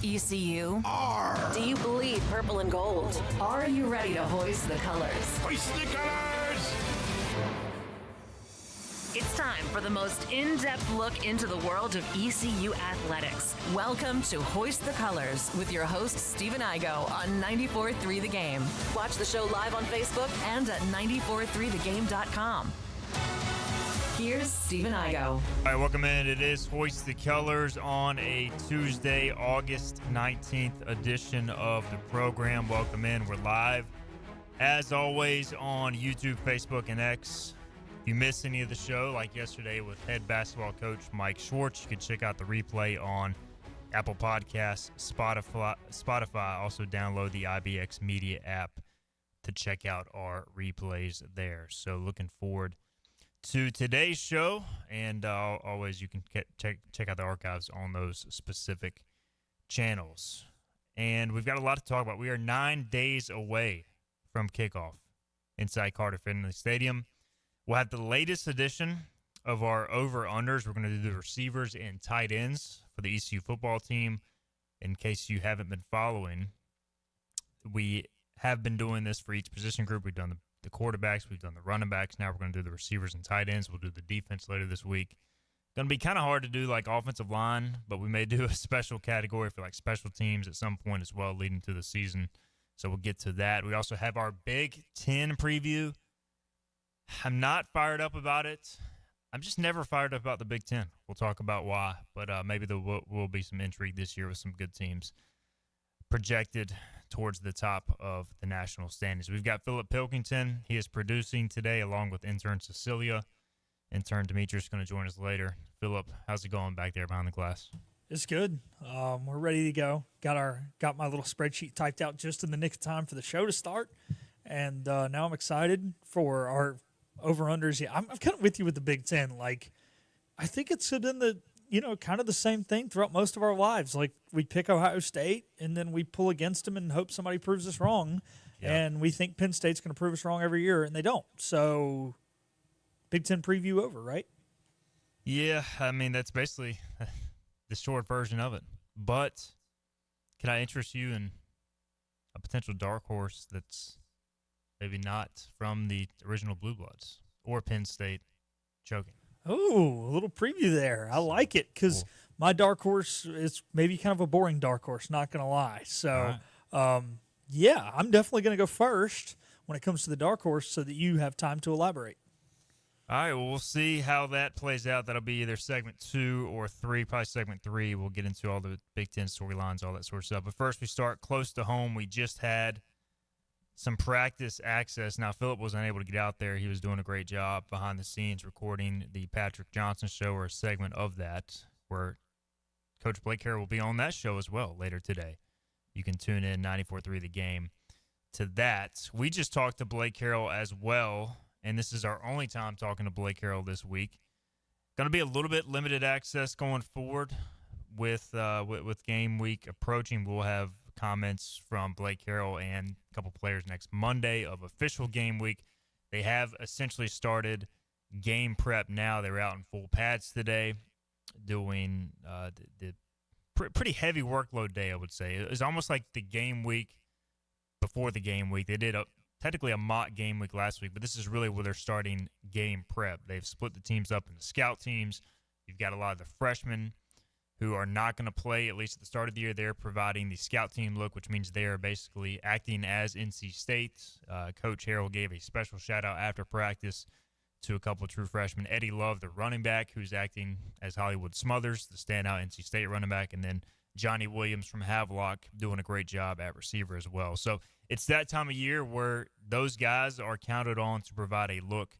ECU? R. Do you bleed purple and gold? Are you ready to hoist the colors? Hoist the colors! It's time for the most in-depth look into the world of ECU athletics. Welcome to Hoist the Colors with your host, Stephen Igo on 94.3 The Game. Watch the show live on Facebook and at 943thegame.com. Here's Stephen Igo. All right, welcome in. It is Hoist the Colors on a Tuesday, August 19th edition of the program. Welcome in. We're live, as always, on YouTube, Facebook, and X. If you missed any of the show, like yesterday with head basketball coach Mike Schwartz, you can check out the replay on Apple Podcasts, Spotify. Also download the IBX Media app to check out our replays there. So looking forward to today's show, and always you can check out the archives on those specific channels. And we've got a lot to talk about. We are 9 days away from kickoff inside Carter Finley Stadium. We'll have the latest edition of our over-unders. We're going to do the receivers and tight ends for the ECU football team. In case you haven't been following, we have been doing this for each position group. We've done the quarterbacks, we've done the running backs. Now we're going to do the receivers and tight ends. We'll do the defense later this week. Going to be kind of hard to do like offensive line, but we may do a special category for like special teams at some point as well leading to the season. So we'll get to that. We also have our Big Ten preview. I'm not fired up about it. I'm just never fired up about the Big Ten. We'll talk about why, but maybe there will be some intrigue this year with some good teams projected towards the top of the national standings. We've got Philip Pilkington. He is producing today along with intern Cecilia. Intern Demetrius is going to join us later. Philip, how's it going back there behind the glass? It's good. We're ready to go. Got my little spreadsheet typed out just in the nick of time for the show to start. And now I'm excited for our over-unders. Yeah, I'm kind of with you with the Big Ten. Like, I think it's been kind of the same thing throughout most of our lives. Like, we pick Ohio State, and then we pull against them and hope somebody proves us wrong. Yeah. And we think Penn State's going to prove us wrong every year, and they don't. So, Big Ten preview over, right? Yeah, I mean, that's basically the short version of it. But can I interest you in a potential dark horse that's maybe not from the original Blue Bloods or Penn State choking? Oh, a little preview there. I like it because my dark horse is maybe kind of a boring dark horse, not going to lie. So, yeah, I'm definitely going to go first when it comes to the dark horse so that you have time to elaborate. All right, well, we'll see how that plays out. That'll be either segment 2 or 3, probably segment 3. We'll get into all the Big Ten storylines, all that sort of stuff. But first, we start close to home. We just had some practice access. Now, Philip was unable to get out there. He was doing a great job behind the scenes recording the Patrick Johnson show, or a segment of that, where Coach Blake Carroll will be on that show as well later today. You can tune in 94.3 The Game to that. We just talked to Blake Carroll as well, and this is our only time talking to Blake Carroll this week. Going to be a little bit limited access going forward with game week approaching. We'll have comments from Blake Carroll and a couple players next Monday of official game week. They have essentially started game prep now. They're out in full pads today doing the pretty heavy workload day, I would say. It's almost like the game week before the game week. They did technically a mock game week last week, but this is really where they're starting game prep. They've split the teams up into scout teams. You've got a lot of the freshmen who are not going to play, at least at the start of the year. They're providing the scout team look, which means they are basically acting as NC State. Coach Harrell gave a special shout-out after practice to a couple of true freshmen. Eddie Love, the running back, who's acting as Hollywood Smothers, the standout NC State running back, and then Johnny Williams from Havelock doing a great job at receiver as well. So it's that time of year where those guys are counted on to provide a look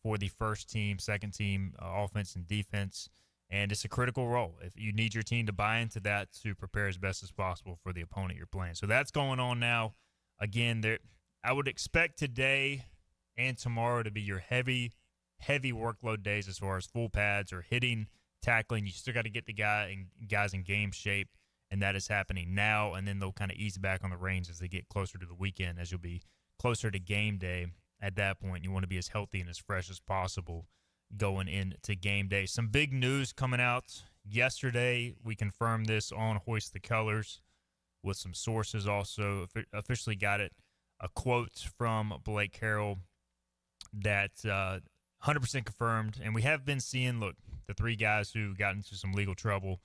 for the first team, second team, offense and defense. And it's a critical role. If you need your team to buy into that to prepare as best as possible for the opponent you're playing. So that's going on now. Again, I would expect today and tomorrow to be your heavy workload days as far as full pads or hitting, tackling. You still got to get the guys in game shape, and that is happening now. And then they'll kind of ease back on the reins as they get closer to the weekend, as you'll be closer to game day. At that point, you want to be as healthy and as fresh as possible going into game day. Some big news coming out yesterday. We confirmed this on Hoist the Colors. with some sources also. Officially got it. A quote from Blake Carroll that 100% confirmed. And we have been seeing, look, the three guys who got into some legal trouble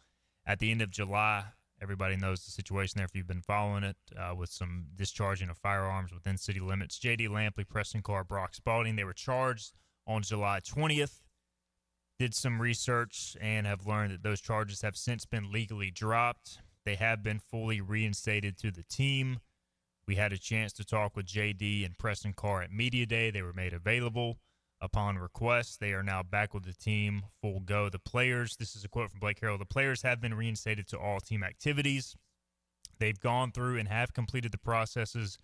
at the end of July. Everybody knows the situation there if you've been following it, with some discharging of firearms within city limits. J.D. Lampley, Preston Carr, Brock Spalding, they were charged on July 20th. Did some research and have learned that those charges have since been legally dropped. They have been fully reinstated to the team. We had a chance to talk with J.D. and Preston Carr at Media Day. They were made available upon request. They are now back with the team, full go. The players, this is a quote from Blake Carroll, the players have been reinstated to all team activities. They've gone through and have completed the processes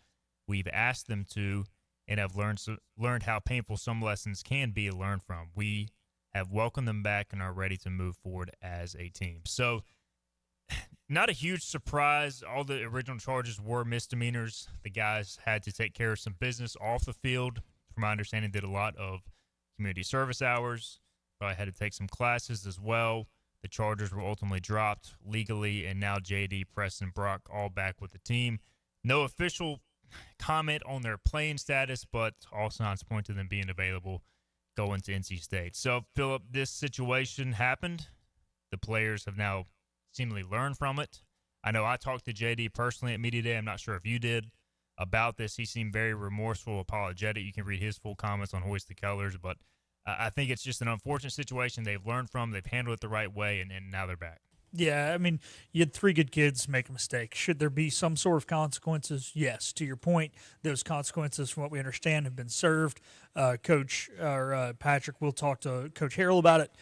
we've asked them to, and have learned how painful some lessons can be to learn from. We have welcomed them back and are ready to move forward as a team. So, not a huge surprise. All the original charges were misdemeanors. The guys had to take care of some business off the field. From my understanding, did a lot of community service hours. Probably had to take some classes as well. The charges were ultimately dropped legally, and now J.D., Preston, Brock all back with the team. No official comment on their playing status, but all signs point to them being available going to NC State. So, Philip, this situation happened. The players have now seemingly learned from it. I know I talked to J.D. personally at Media Day. I'm not sure if you did about this. He seemed very remorseful, apologetic. You can read his full comments on Hoist the Colors, but I think it's just an unfortunate situation they've learned from. They've handled it the right way, and now they're back. Yeah, I mean, you had three good kids make a mistake. Should there be some sort of consequences? Yes. To your point, those consequences, from what we understand, have been served. Patrick will talk to Coach Harrell about it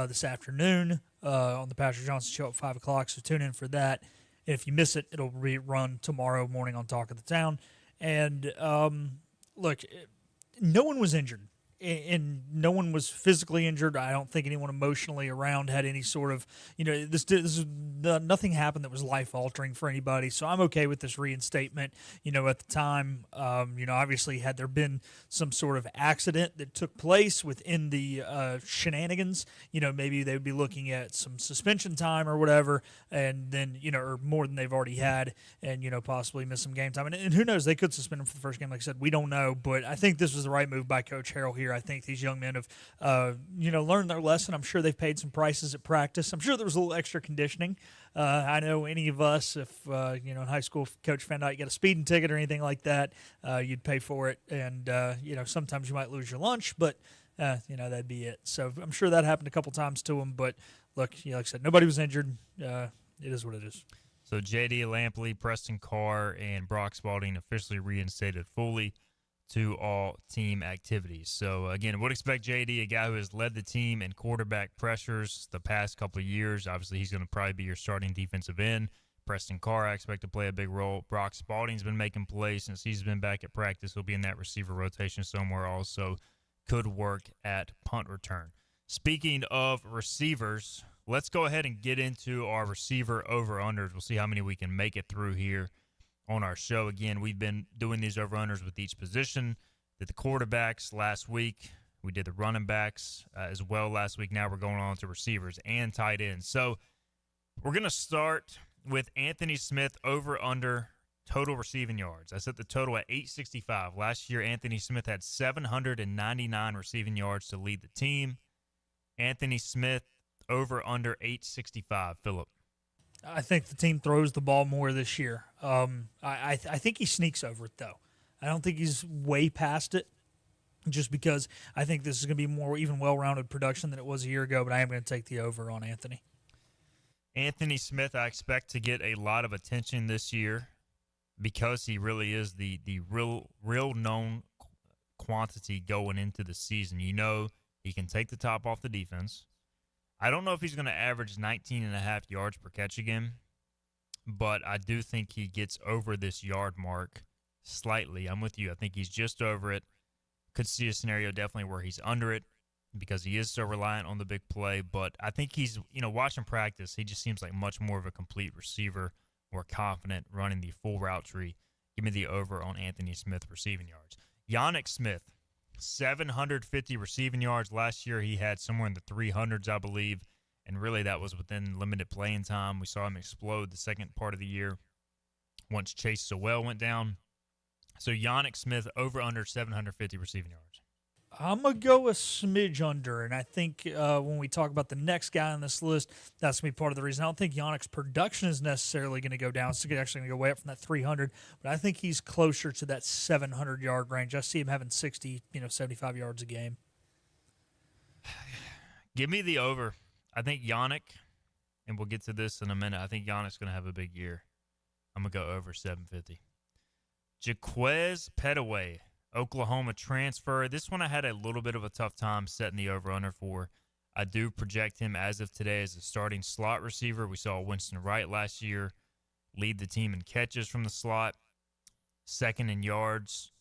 this afternoon on the Patrick Johnson Show at 5 o'clock, so tune in for that. And if you miss it, it'll be run tomorrow morning on Talk of the Town. And, look, no one was injured. And no one was physically injured. I don't think anyone emotionally around had any sort of, nothing happened that was life-altering for anybody. So I'm okay with this reinstatement. At the time, obviously had there been some sort of accident that took place within the shenanigans, maybe they would be looking at some suspension time or whatever, and then, or more than they've already had, and, possibly miss some game time. And who knows, they could suspend them for the first game. Like I said, we don't know, but I think this was the right move by Coach Harrell here. I think these young men have, learned their lesson. I'm sure they've paid some prices at practice. I'm sure there was a little extra conditioning. I know any of us, if, in high school, if Coach found out you got a speeding ticket or anything like that, you'd pay for it. And, sometimes you might lose your lunch, but, that'd be it. So I'm sure that happened a couple times to him. But, look, like I said, nobody was injured. It is what it is. So J.D. Lampley, Preston Carr, and Brock Spalding officially reinstated fully to all team activities. So, again, would expect J.D., a guy who has led the team in quarterback pressures the past couple of years. Obviously, he's going to probably be your starting defensive end. Preston Carr, I expect to play a big role. Brock Spalding's been making plays since he's been back at practice. He'll be in that receiver rotation somewhere also. Could work at punt return. Speaking of receivers, let's go ahead and get into our receiver over-unders. We'll see how many we can make it through here on our show. Again, we've been doing these over-unders with each position. Did the quarterbacks last week. We did the running backs as well last week. Now we're going on to receivers and tight ends. So we're going to start with Anthony Smith over-under total receiving yards. I set the total at 865. Last year, Anthony Smith had 799 receiving yards to lead the team. Anthony Smith over-under 865. Phillip. I think the team throws the ball more this year. I think he sneaks over it, though. I don't think he's way past it, just because I think this is going to be more even well-rounded production than it was a year ago, but I am going to take the over on Anthony. Anthony Smith, I expect to get a lot of attention this year because he really is the real known quantity going into the season. He can take the top off the defense. I don't know if he's going to average 19.5 yards per catch again, but I do think he gets over this yard mark slightly. I'm with you. I think he's just over it. Could see a scenario definitely where he's under it because he is so reliant on the big play. But I think he's, watching practice, he just seems like much more of a complete receiver, more confident running the full route tree. Give me the over on Anthony Smith receiving yards. Yannick Smith. 750 receiving yards. Last year he had somewhere in the 300s, I believe, and really that was within limited playing time. We saw him explode the second part of the year. once Chase Sowell went down. So Yannick Smith over under 750 receiving yards. I'm going to go a smidge under, and I think when we talk about the next guy on this list, that's going to be part of the reason. I don't think Yannick's production is necessarily going to go down. It's actually going to go way up from that 300, but I think he's closer to that 700-yard range. I see him having 60, 75 yards a game. Give me the over. I think Yannick, and we'll get to this in a minute, I think Yannick's going to have a big year. I'm going to go over 750. Jaquez Petaway, Oklahoma transfer. This one I had a little bit of a tough time setting the over-under for. I do project him as of today as a starting slot receiver. We saw Winston Wright last year lead the team in catches from the slot, second in yards.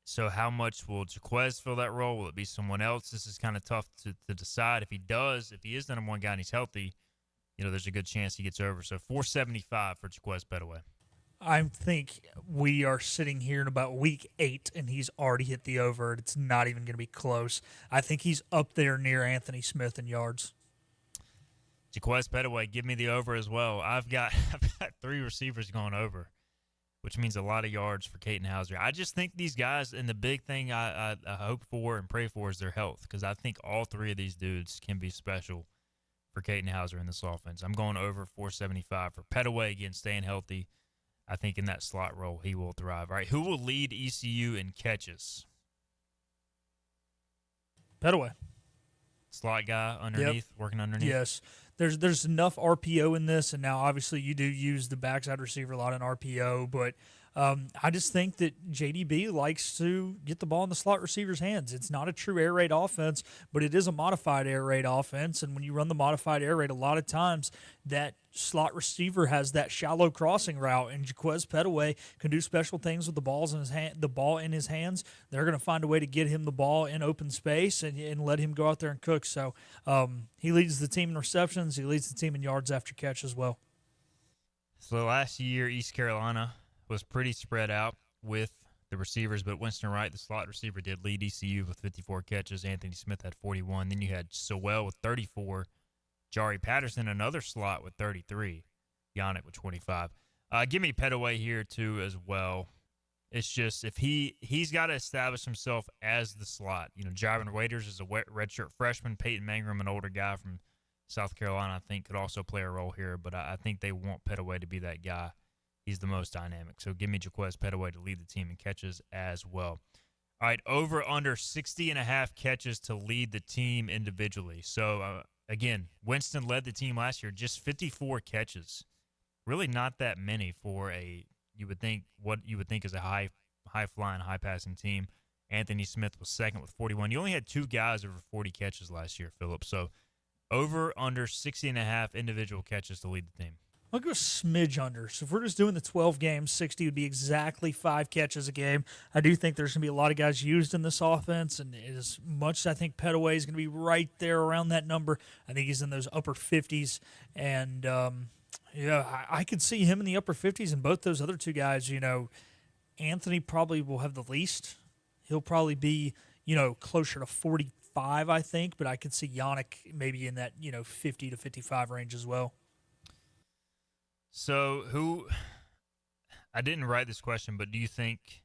So how much will Jaquez fill that role? Will it be someone else? This is kind of tough to decide. If he is the number one guy and he's healthy, there's a good chance he gets over. So 475 for Jaquez Petaway. I think we are sitting here in about week 8, and he's already hit the over. It's not even going to be close. I think he's up there near Anthony Smith in yards. Jaquez Petaway, give me the over as well. I've got 3 receivers going over, which means a lot of yards for Caden Hauser. I just think these guys, and the big thing I hope for and pray for is their health, because I think all 3 of these dudes can be special for Caden Hauser in this offense. I'm going over 475 for Petaway, again, staying healthy. I think in that slot role, he will thrive. All right, who will lead ECU in catches? Petaway. Slot guy underneath, working underneath? Yes. There's enough RPO in this, and now obviously you do use the backside receiver a lot in RPO, but I just think that JDB likes to get the ball in the slot receiver's hands. It's not a true air raid offense, but it is a modified air raid offense, and when you run the modified air raid, a lot of times that slot receiver has that shallow crossing route, and Jaquez Petaway can do special things with the ball in his hands. They're going to find a way to get him the ball in open space and let him go out there and cook. So he leads the team in receptions. He leads the team in yards after catch as well. So last year, East Carolina was pretty spread out with the receivers, but Winston Wright, the slot receiver, did lead ECU with 54 catches. Anthony Smith had 41. Then you had Sowell with 34. Jari Patterson, another slot, with 33. Yannick with 25. Give me Petaway here, too, as well. It's just if he's got to establish himself as the slot. Javon Waiters is a redshirt freshman. Peyton Mangrum, an older guy from South Carolina, I think could also play a role here, but I think they want Petaway to be that guy. He's the most dynamic. So give me Jaquez Petaway to lead the team in catches as well. All right, over under 60.5 catches to lead the team individually. So, again, Winston led the team last year, just 54 catches. Really not that many for what you would think is a high-flying, high-passing team. Anthony Smith was second with 41. You only had 2 guys over 40 catches last year, Phillip. So over under 60.5 individual catches to lead the team. I'll go a smidge under. So if we're just doing the 12 games, 60 would be exactly 5 catches a game. I do think there's going to be a lot of guys used in this offense, and as much as I think Petaway is going to be right there around that number, I think he's in those upper 50s. And, I could see him in the upper 50s, and both those other 2 guys, Anthony probably will have the least. He'll probably be, closer to 45, I think, but I could see Yannick maybe in that, 50 to 55 range as well. So I didn't write this question, but do you think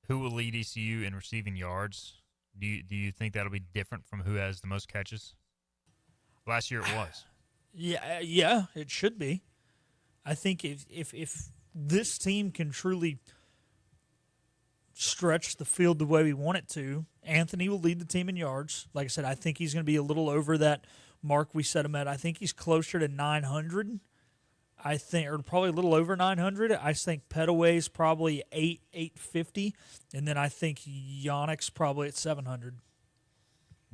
who will lead ECU in receiving yards? Do you think that'll be different from who has the most catches? Last year it was. Yeah, it should be. I think if this team can truly stretch the field the way we want it to, Anthony will lead the team in yards. Like I said, I think he's going to be a little over that mark we set him at. I think he's closer to 900. I think, or probably a little over 900. I think Petaway's probably 850, and then I think Yannick's probably at 700.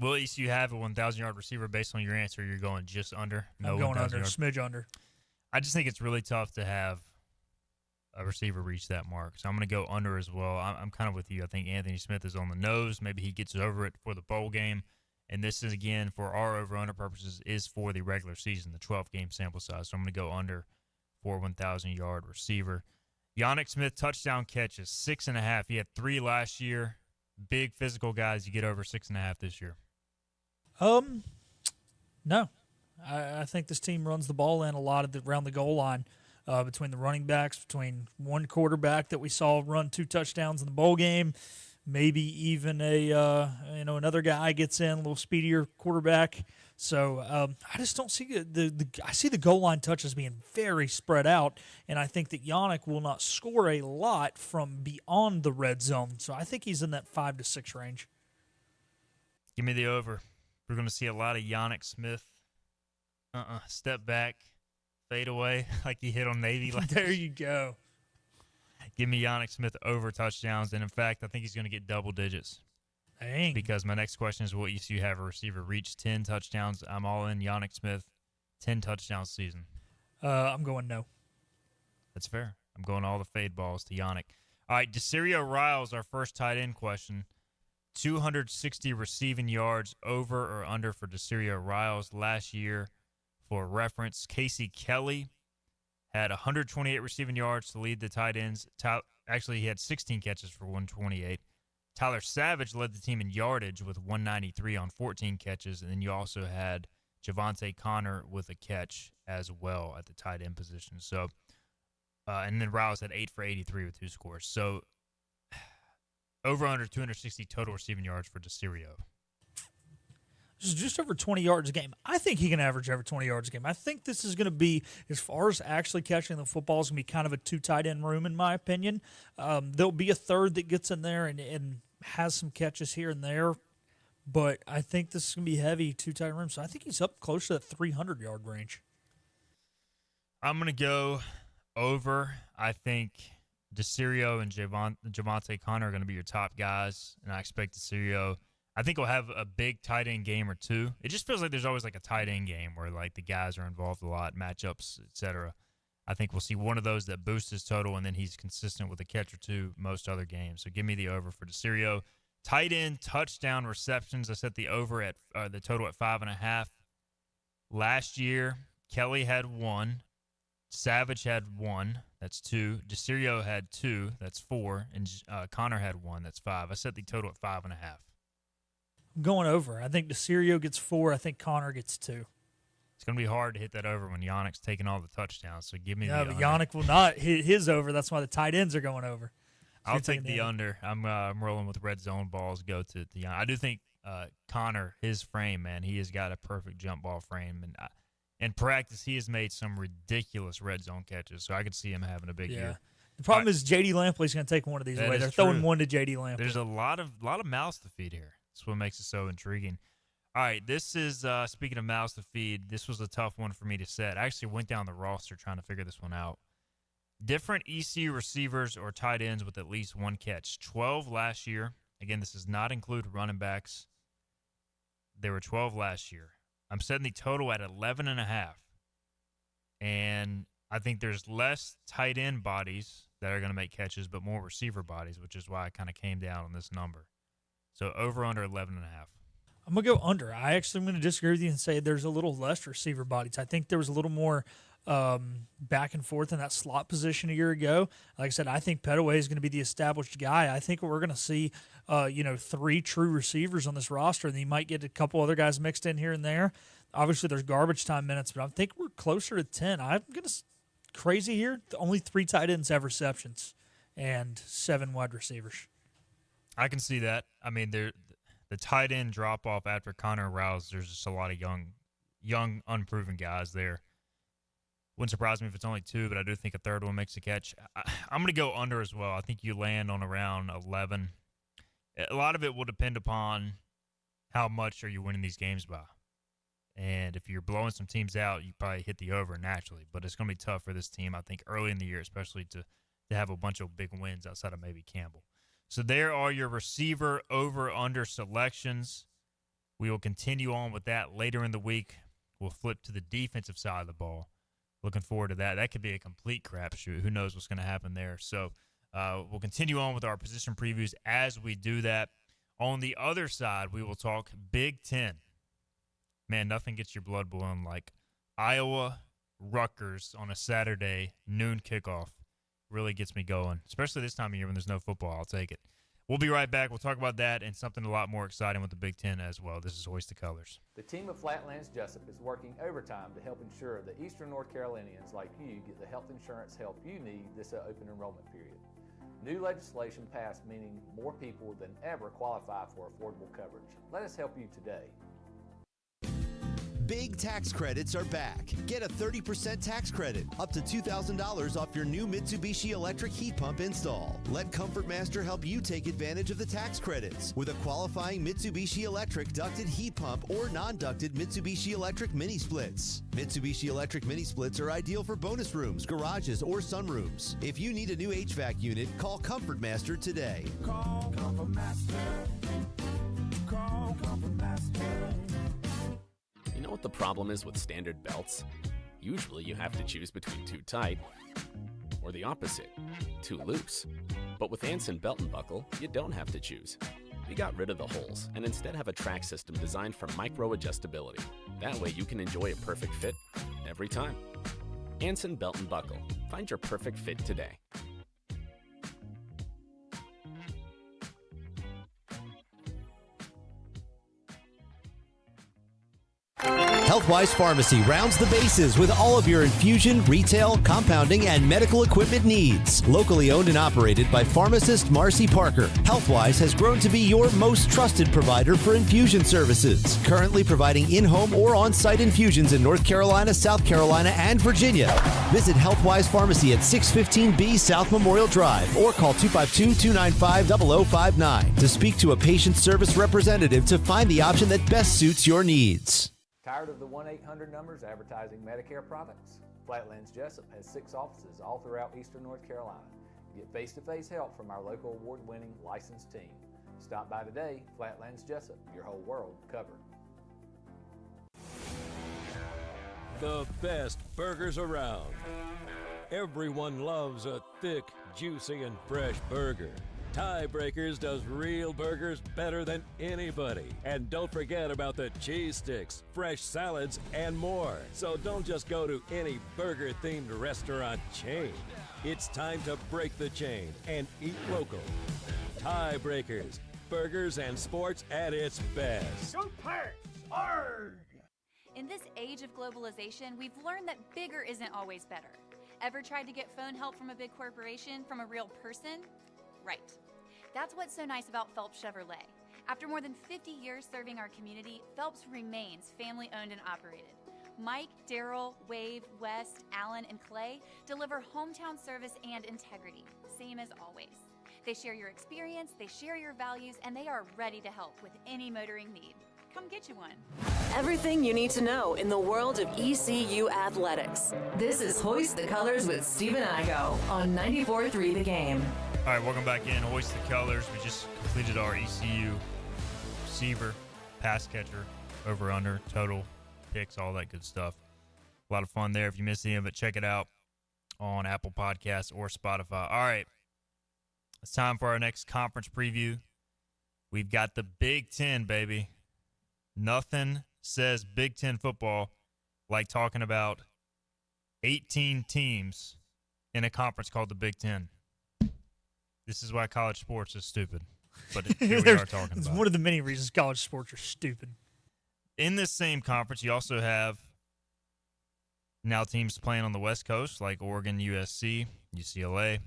Will ECU have a 1,000-yard receiver based on your answer? You're going just under? No, I'm going under, smidge under. I just think it's really tough to have a receiver reach that mark, so I'm going to go under as well. I'm kind of with you. I think Anthony Smith is on the nose. Maybe he gets over it for the bowl game. And this is, again, for our over-under purposes, is for the regular season, the 12-game sample size. So I'm going to go under for 1,000-yard receiver. Yannick Smith, touchdown catches, 6.5. He had 3 last year. Big physical guys, you get over 6.5 this year. No. I think this team runs the ball in a lot around the goal line. between the running backs, between one quarterback that we saw run 2 touchdowns in the bowl game, maybe even another guy gets in, a little speedier quarterback. So I just don't see I see the goal line touches being very spread out, and I think that Yannick will not score a lot from beyond the red zone. So I think he's in that 5 to 6 range. Give me the over. We're going to see a lot of Yannick Smith. Step back, fade away like he hit on Navy. There you go. Give me Yannick Smith over touchdowns, and in fact, I think he's going to get double digits. Dang. Because my next question is, will ECU have a receiver reach 10 touchdowns? I'm all in Yannick Smith, 10 touchdowns season. I'm going no. That's fair. I'm going all the fade balls to Yannick. All right, DeCirio Riles, our first tight end question. 260 receiving yards over or under for DeCirio Riles last year. For reference, Casey Kelly had 128 receiving yards to lead the tight ends. Actually, he had 16 catches for 128. Tyler Savage led the team in yardage with 193 on 14 catches, and then you also had Javante Connor with a catch as well at the tight end position. So, and then Riles had 8 for 83 with 2 scores. So, over under 260 total receiving yards for DeCirio. This is just over 20 yards a game. I think he can average over 20 yards a game. I think this is going to be, as far as actually catching the football, is going to be kind of a 2 tight end room, in my opinion. There'll be a third that gets in there and has some catches here and there, but I think this is going to be heavy 2 tight end room. So I think he's up close to that 300-yard range. I'm going to go over. I think DeCirio and Javante Connor are going to be your top guys, and I expect DeCirio. I think we'll have a big tight end game or 2. It just feels like there's always like a tight end game where like the guys are involved a lot, matchups, etc. I think we'll see one of those that boosts his total, and then he's consistent with a catch or 2 most other games. So give me the over for DeCirio. Tight end touchdown receptions. I set the over at the total at 5.5. Last year, Kelly had 1. Savage had 1. That's 2. DeCirio had 2. That's 4. And Connor had 1. That's 5. I set the total at 5.5. I'm going over. I think DeCirio gets 4. I think Connor gets 2. It's going to be hard to hit that over when Yannick's taking all the touchdowns. So give me the under. under. Yannick will not hit his over. That's why the tight ends are going over. So I'll take the under. I'm rolling with red zone balls. Go to the. I do think Connor, his frame, man, he has got a perfect jump ball frame, and in practice he has made some ridiculous red zone catches. So I could see him having a big year. The problem is J.D. Lampley's going to take one of these away. They're throwing one to J.D. Lampley. There's a lot of mouths to feed here. That's what makes it so intriguing. All right, this is, speaking of mouths to feed, this was a tough one for me to set. I actually went down the roster trying to figure this one out. Different ECU receivers or tight ends with at least 1 catch. 12 last year. Again, this does not include running backs. There were 12 last year. I'm setting the total at 11.5. And I think there's less tight end bodies that are going to make catches, but more receiver bodies, which is why I kind of came down on this number. So over under 11.5. I'm going to go under. I actually am going to disagree with you and say there's a little less receiver bodies. I think there was a little more back and forth in that slot position a year ago. Like I said, I think Petaway is going to be the established guy. I think we're going to see, 3 true receivers on this roster, and you might get a couple other guys mixed in here and there. Obviously, there's garbage time minutes, but I think we're closer to 10. I'm going to crazy here. Only 3 tight ends have receptions and 7 wide receivers. I can see that. I mean, the tight end drop off after Connor Rouse, there's just a lot of young, unproven guys there. Wouldn't surprise me if it's only 2, but I do think a third one makes a catch. I'm going to go under as well. I think you land on around 11. A lot of it will depend upon how much are you winning these games by. And if you're blowing some teams out, you probably hit the over naturally. But it's going to be tough for this team, I think, early in the year, especially to have a bunch of big wins outside of maybe Campbell. So there are your receiver over-under selections. We will continue on with that later in the week. We'll flip to the defensive side of the ball. Looking forward to that. That could be a complete crapshoot. Who knows what's going to happen there. So we'll continue on with our position previews as we do that. On the other side, we will talk Big Ten. Man, nothing gets your blood boiling like Iowa, Rutgers on a Saturday, noon kickoff. Really gets me going, especially this time of year when there's no football. I'll take it. We'll be right back. We'll talk about that and something a lot more exciting with the Big Ten as well. This is Hoist the Colors. The team of Flatlands Jessup is working overtime to help ensure that Eastern North Carolinians like you get the health insurance help you need this open enrollment period. New legislation passed meaning more people than ever qualify for affordable coverage. Let us help you today. Big tax credits are back. Get a 30% tax credit, up to $2,000 off your new Mitsubishi electric heat pump install. Let Comfort Master help you take advantage of the tax credits with a qualifying Mitsubishi electric ducted heat pump or non-ducted Mitsubishi electric mini splits. Mitsubishi electric mini splits are ideal for bonus rooms, garages, or sunrooms. If you need a new HVAC unit, call Comfort Master today. Call Comfort Master. Call Comfort Master. You know what the problem is with standard belts? Usually you have to choose between too tight or the opposite, too loose. But with Anson Belt and Buckle, you don't have to choose. We got rid of the holes and instead have a track system designed for micro adjustability. That way you can enjoy a perfect fit every time. Anson Belt and Buckle. Find your perfect fit today. Healthwise Pharmacy rounds the bases with all of your infusion, retail, compounding, and medical equipment needs. Locally owned and operated by pharmacist Marcy Parker, Healthwise has grown to be your most trusted provider for infusion services. Currently providing in-home or on-site infusions in North Carolina, South Carolina, and Virginia. Visit Healthwise Pharmacy at 615B South Memorial Drive or call 252-295-0059 to speak to a patient service representative to find the option that best suits your needs. Tired of the 1-800 numbers advertising Medicare products? Flatlands Jessup has 6 offices all throughout Eastern North Carolina. Get face-to-face help from our local award-winning licensed team. Stop by today. Flatlands Jessup, your whole world covered. The best burgers around. Everyone loves a thick, juicy, and fresh burger. Tiebreakers does real burgers better than anybody. And don't forget about the cheese sticks, fresh salads, and more. So don't just go to any burger-themed restaurant chain. It's time to break the chain and eat local. Tiebreakers, burgers and sports at its best. Go Pirates! Arrgh! In this age of globalization, we've learned that bigger isn't always better. Ever tried to get phone help from a big corporation from a real person? Right. That's what's so nice about Phelps Chevrolet. After more than 50 years serving our community, Phelps remains family-owned and operated. Mike, Daryl, Wave, West, Allen, and Clay deliver hometown service and integrity, same as always. They share your experience, they share your values, and they are ready to help with any motoring need. Come get you one. Everything you need to know in the world of ECU athletics. This is Hoist the Colors with Stephen Igo on 94.3 The Game. All right, welcome back in. Hoist the Colors. We just completed our ECU receiver, pass catcher, over, under, total, picks, all that good stuff. A lot of fun there. If you missed any of it, check it out on Apple Podcasts or Spotify. All right, it's time for our next conference preview. We've got the Big Ten, baby. Nothing says Big Ten football like talking about 18 teams in a conference called the Big Ten. This is why college sports is stupid. But here we are talking about it. It's one of the many reasons college sports are stupid. In this same conference, you also have now teams playing on the West Coast like Oregon, USC, UCLA.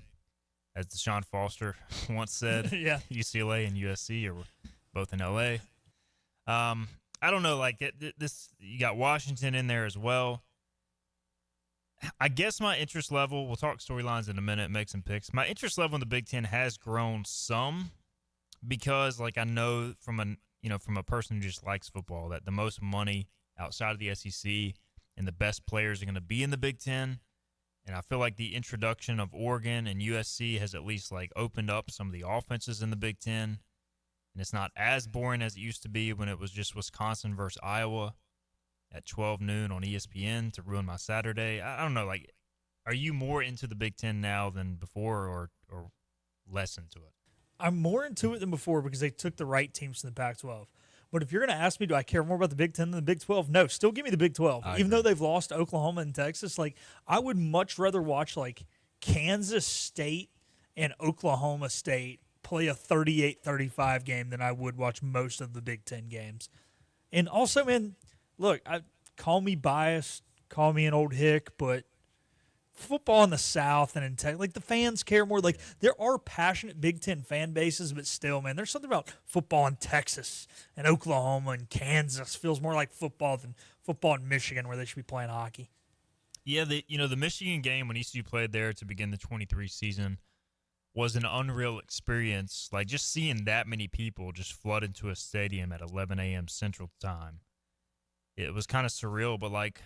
As Deshaun Foster once said, Yeah. UCLA and USC are both in LA. I don't know, like this. You got Washington in there as well. I guess my interest level, we'll talk storylines in a minute, make some picks. My interest level in the Big Ten has grown some because, like, I know from a person who just likes football that the most money outside of the SEC and the best players are going to be in the Big Ten. And I feel like the introduction of Oregon and USC has at least, like, opened up some of the offenses in the Big Ten. And it's not as boring as it used to be when it was just Wisconsin versus Iowa at 12 noon on ESPN to ruin my Saturday. I don't know, like, are you more into the Big Ten now than before or less into it? I'm more into it than before because they took the right teams from the Pac-12. But if you're going to ask me, do I care more about the Big Ten than the Big 12? No, still give me the Big 12. Even though they've lost to Oklahoma and Texas, like, I would much rather watch, like, Kansas State and Oklahoma State play a 38-35 game than I would watch most of the Big Ten games. And also, man, look, call me biased, call me an old hick, but football in the South and in Texas, like the fans care more. Like there are passionate Big Ten fan bases, but still, man, there's something about football in Texas and Oklahoma and Kansas feels more like football than football in Michigan, where they should be playing hockey. Yeah, the Michigan game when ECU played there to begin the 23 season was an unreal experience. Like just seeing that many people just flood into a stadium at 11 a.m. Central Time, it was kind of surreal. But like.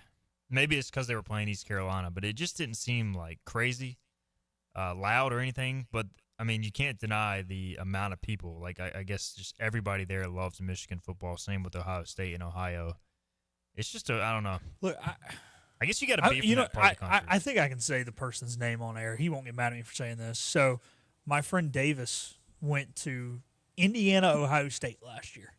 Maybe it's because they were playing East Carolina, but it just didn't seem like crazy, loud or anything. But, I mean, you can't deny the amount of people. Like, I guess just everybody there loves Michigan football. Same with Ohio State and Ohio. It's just I don't know. Look, I guess you got to be from that part of the country. I think I can say the person's name on air. He won't get mad at me for saying this. So, my friend Davis went to Indiana, Ohio State last year.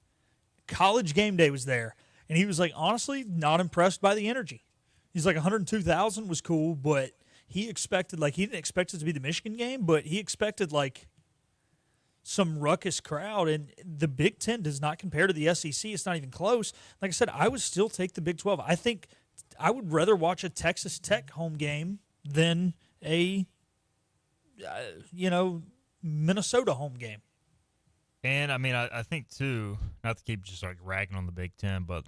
College game day was there. And he was like, honestly, not impressed by the energy. He's like 102,000 was cool, but he expected he didn't expect it to be the Michigan game, but he expected like some ruckus crowd. And the Big Ten does not compare to the SEC. It's not even close. Like I said, I would still take the Big 12. I think I would rather watch a Texas Tech home game than a Minnesota home game. And I mean, I think too, not to keep just like ragging on the Big Ten, but.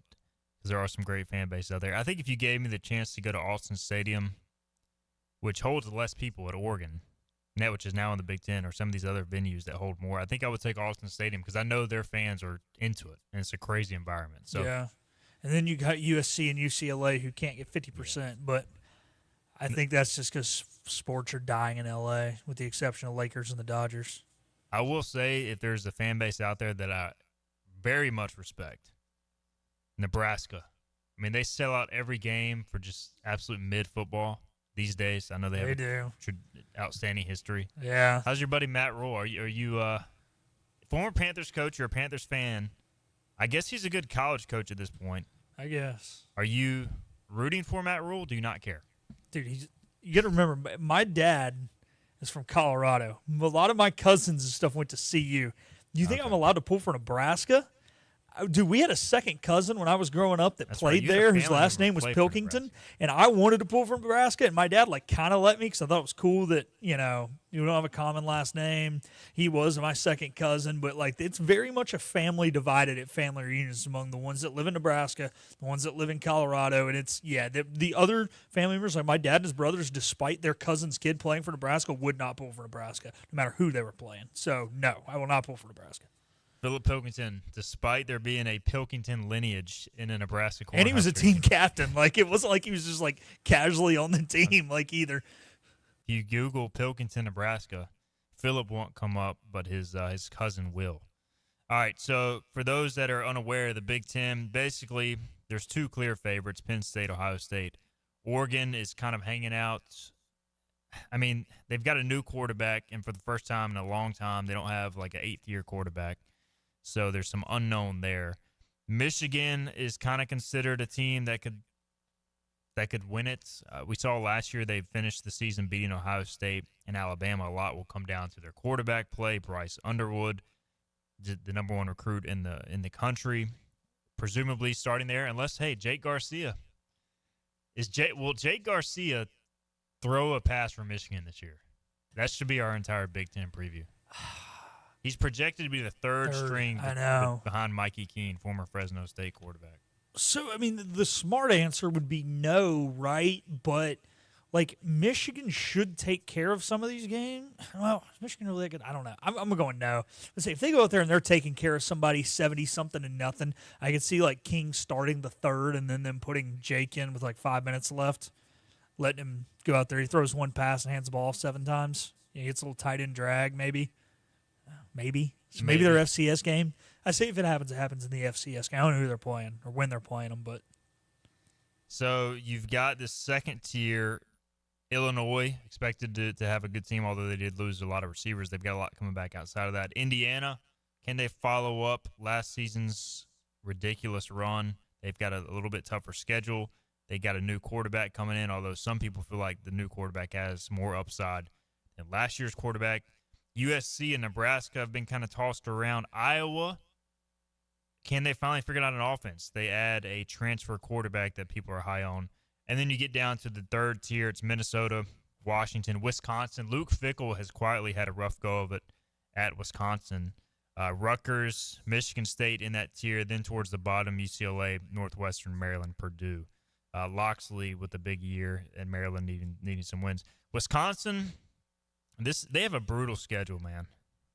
Because there are some great fan bases out there. I think if you gave me the chance to go to Austin Stadium, which holds less people at Oregon, which is now in the Big Ten, or some of these other venues that hold more, I think I would take Austin Stadium because I know their fans are into it, and it's a crazy environment. So yeah, and then you got USC and UCLA who can't get 50%, but I think that's just because sports are dying in LA, with the exception of Lakers and the Dodgers. I will say, if there's a fan base out there that I very much respect, Nebraska. I mean, they sell out every game for just absolute mid-football these days. I know they have outstanding history. Yeah. How's your buddy Matt Rule? Are you former Panthers coach? You're a Panthers fan. I guess he's a good college coach at this point. I guess. Are you rooting for Matt Rule? Do you not care? Dude, you got to remember, my dad is from Colorado. A lot of my cousins and stuff went to CU. Do you think I'm allowed to pull for Nebraska? Dude, we had a second cousin when I was growing up that played there, whose last name was Pilkington, and I wanted to pull for Nebraska, and my dad kind of let me because I thought it was cool that, you don't have a common last name. He was my second cousin, but, it's very much a family divided at family reunions among the ones that live in Nebraska, the ones that live in Colorado, and it's, the other family members, like my dad and his brothers, despite their cousin's kid playing for Nebraska, would not pull for Nebraska, no matter who they were playing. So, no, I will not pull for Nebraska. Philip Pilkington, despite there being a Pilkington lineage in a Nebraska corner. And he was a team captain. It wasn't like he was just casually on the team either. If you Google Pilkington, Nebraska, Philip won't come up, but his cousin will. All right, so for those that are unaware, the Big Ten, basically there's two clear favorites, Penn State, Ohio State. Oregon is kind of hanging out. I mean, they've got a new quarterback, and for the first time in a long time, they don't have an eighth-year quarterback. So there's some unknown there. Michigan is kind of considered a team that could win it. We saw last year they finished the season beating Ohio State and Alabama. A lot will come down to their quarterback play. Bryce Underwood, the number one recruit in the country, presumably starting there. Unless Jake Garcia will Jake Garcia throw a pass for Michigan this year? That should be our entire Big Ten preview. He's projected to be the third string behind Mikey Keene, former Fresno State quarterback. So, I mean, the smart answer would be no, right? But, Michigan should take care of some of these games. Well, is Michigan really that good? I don't know. I'm going no. Let's say if they go out there and they're taking care of somebody 70-something and nothing, I could see, King starting the third and then them putting Jake in with, 5 minutes left, letting him go out there. He throws one pass and hands the ball off 7 times. He gets a little tight end drag, maybe. Maybe their FCS game. I say if it happens in the FCS game. I don't know who they're playing or when they're playing them, but. So you've got this second tier, Illinois, expected to have a good team, although they did lose a lot of receivers. They've got a lot coming back outside of that. Indiana, can they follow up last season's ridiculous run? They've got a little bit tougher schedule. They got a new quarterback coming in, although some people feel like the new quarterback has more upside than last year's quarterback. USC and Nebraska have been kind of tossed around. Iowa, can they finally figure out an offense? They add a transfer quarterback that people are high on. And then you get down to the third tier. It's Minnesota, Washington, Wisconsin. Luke Fickell has quietly had a rough go of it at Wisconsin. Rutgers, Michigan State in that tier. Then towards the bottom, UCLA, Northwestern, Maryland, Purdue. Loxley with a big year, and Maryland needing some wins. Wisconsin, they have a brutal schedule, man.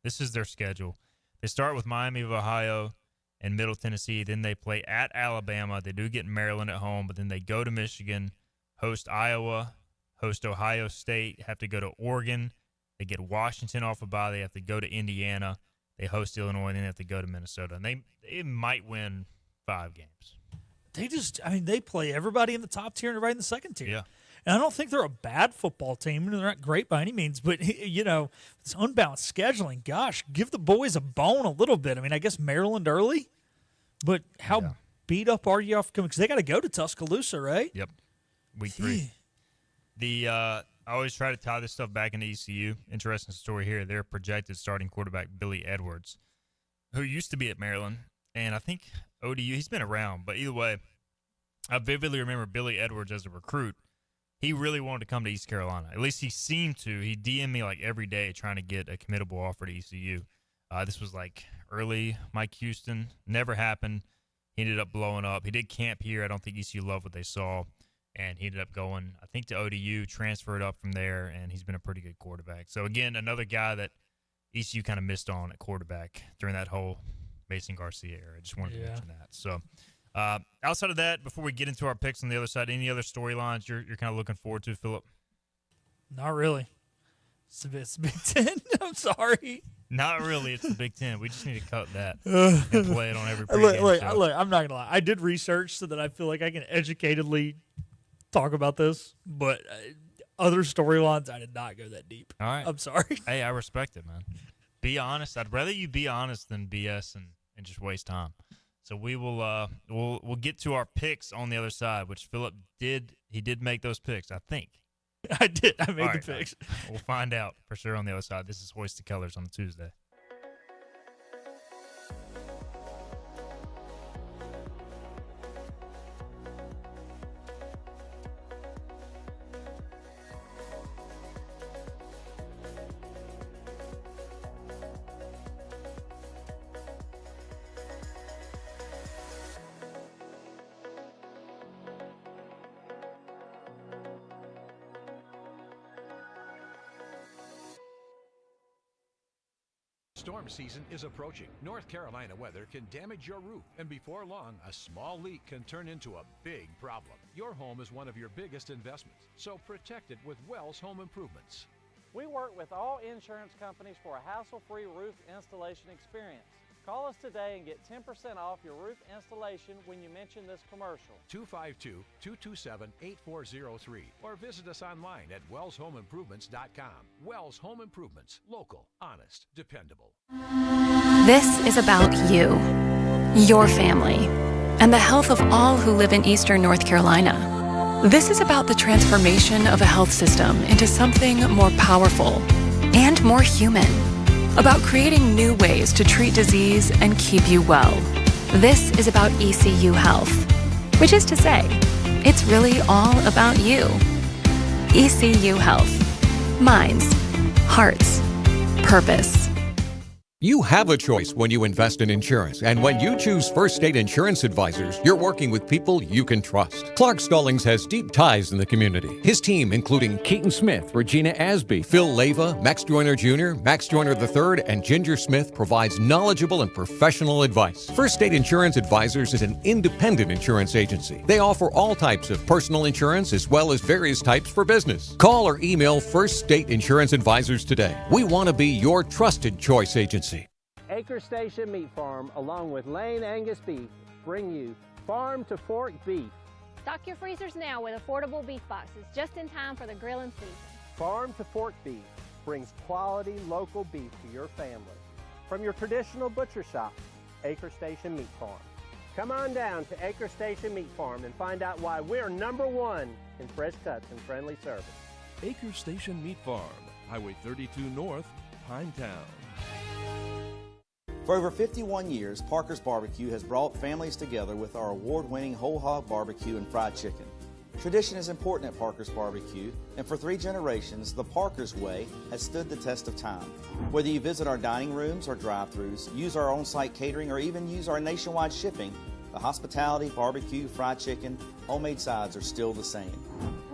This is their schedule. They start with Miami of Ohio and Middle Tennessee. Then they play at Alabama. They do get Maryland at home, but then they go to Michigan, host Iowa, host Ohio State, have to go to Oregon. They get Washington off a bye. They have to go to Indiana. They host Illinois, and then they have to go to Minnesota. And they might win 5 games. They play everybody in the top tier and everybody in the second tier. Yeah. And I don't think they're a bad football team. They're not great by any means, but, this unbalanced scheduling, gosh, give the boys a bone a little bit. I mean, I guess Maryland early, but how beat up are you off coming? Because they got to go to Tuscaloosa, right? Yep. Week 3. I always try to tie this stuff back into ECU. Interesting story here. Their projected starting quarterback, Billy Edwards, who used to be at Maryland, and I think ODU, he's been around, but either way, I vividly remember Billy Edwards as a recruit. He really wanted to come to East Carolina. At least he seemed to. He DM'd me like every day trying to get a committable offer to ECU. This was like early Mike Houston. Never happened. He ended up blowing up. He did camp here. I don't think ECU loved what they saw. And he ended up going, I think, to ODU, transferred up from there, and he's been a pretty good quarterback. So, again, another guy that ECU kind of missed on at quarterback during that whole Mason Garcia era. I just wanted to mention that. So, outside of that, before we get into our picks on the other side, any other storylines you're kind of looking forward to, Philip? Not really. It's the Big Ten. I'm sorry. Not really. It's the Big Ten. We just need to cut that and play it on every pregame show. Look, I'm not going to lie. I did research so that I feel like I can educatedly talk about this, but other storylines, I did not go that deep. All right. I'm sorry. Hey, I respect it, man. Be honest. I'd rather you be honest than BS and just waste time. So we will we'll get to our picks on the other side, which Philip did make those picks, I think. I did. I made the picks. We'll find out for sure on the other side. This is Hoist the Colors on Tuesday. Storm season is approaching. North Carolina weather can damage your roof, and before long, a small leak can turn into a big problem. Your home is one of your biggest investments, so protect it with Wells Home Improvements. We work with all insurance companies for a hassle-free roof installation experience. Call us today and get 10% off your roof installation when you mention this commercial. 252-227-8403 or visit us online at wellshomeimprovements.com. Wells Home Improvements. Local, honest, dependable. This is about you, your family, and the health of all who live in Eastern North Carolina. This is about the transformation of a health system into something more powerful and more human. About creating new ways to treat disease and keep you well. This is about ECU Health, which is to say, it's really all about you. ECU Health. Minds, hearts, purpose. You have a choice when you invest in insurance, and when you choose First State Insurance Advisors, you're working with people you can trust. Clark Stallings has deep ties in the community. His team, including Keaton Smith, Regina Asby, Phil Leva, Max Joyner Jr., Max Joyner III, and Ginger Smith, provides knowledgeable and professional advice. First State Insurance Advisors is an independent insurance agency. They offer all types of personal insurance as well as various types for business. Call or email First State Insurance Advisors today. We want to be your trusted choice agency. Acre Station Meat Farm, along with Lane Angus Beef, bring you Farm to Fork Beef. Stock your freezers now with affordable beef boxes, just in time for the grilling season. Farm to Fork Beef brings quality local beef to your family. From your traditional butcher shop, Acre Station Meat Farm. Come on down to Acre Station Meat Farm and find out why we're #1 in fresh cuts and friendly service. Acre Station Meat Farm, Highway 32 North, Pinetown. For over 51 years, Parker's Barbecue has brought families together with our award-winning whole hog barbecue and fried chicken. Tradition is important at Parker's Barbecue, and for 3 generations, the Parker's Way has stood the test of time. Whether you visit our dining rooms or drive-thrus, use our on-site catering, or even use our nationwide shipping, the hospitality, barbecue, fried chicken, homemade sides are still the same.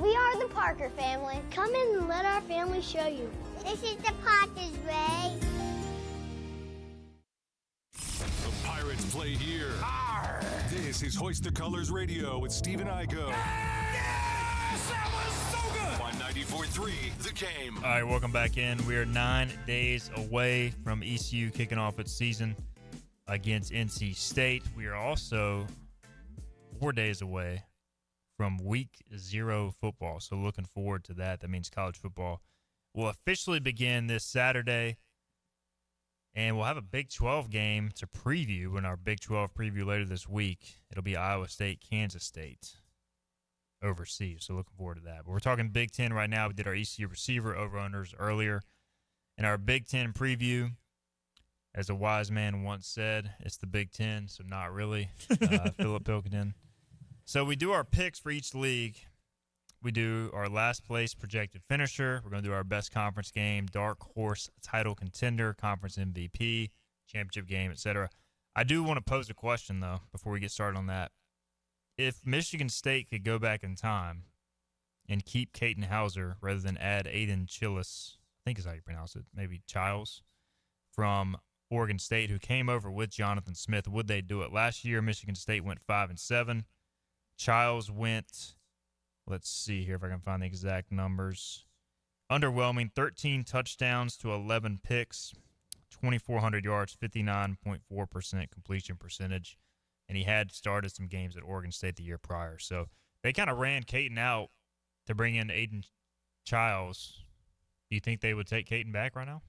We are the Parker family. Come in and let our family show you. This is the Parker's Way. The Pirates play here. Arr! This is Hoist the Colors Radio with Stephen Igo. Yes! That was so good! On 94.3, The Game. All right, welcome back in. We are 9 days away from ECU kicking off its season against NC State. We are also 4 days away from week 0 football, so looking forward to that. That means college football will officially begin this Saturday. And we'll have a Big 12 game to preview in our Big 12 preview later this week. It'll be Iowa State, Kansas State overseas. So looking forward to that. But we're talking Big 10 right now. We did our ECU receiver over-unders earlier. In our Big 10 preview, as a wise man once said, it's the Big 10, so not really. Philip Pilkington. So we do our picks for each league. We do our last place projected finisher. We're going to do our best conference game, dark horse title contender, conference MVP, championship game, etc. I do want to pose a question, though, before we get started on that. If Michigan State could go back in time and keep Caton Hauser rather than add Aiden Chillis, I think is how you pronounce it, maybe Childs, from Oregon State, who came over with Jonathan Smith, would they do it? Last year, Michigan State went 5-7. Childs went... Let's see here if I can find the exact numbers. Underwhelming, 13 touchdowns to 11 picks, 2,400 yards, 59.4% completion percentage. And he had started some games at Oregon State the year prior. So they kind of ran Caton out to bring in Aiden Childs. Do you think they would take Caton back right now?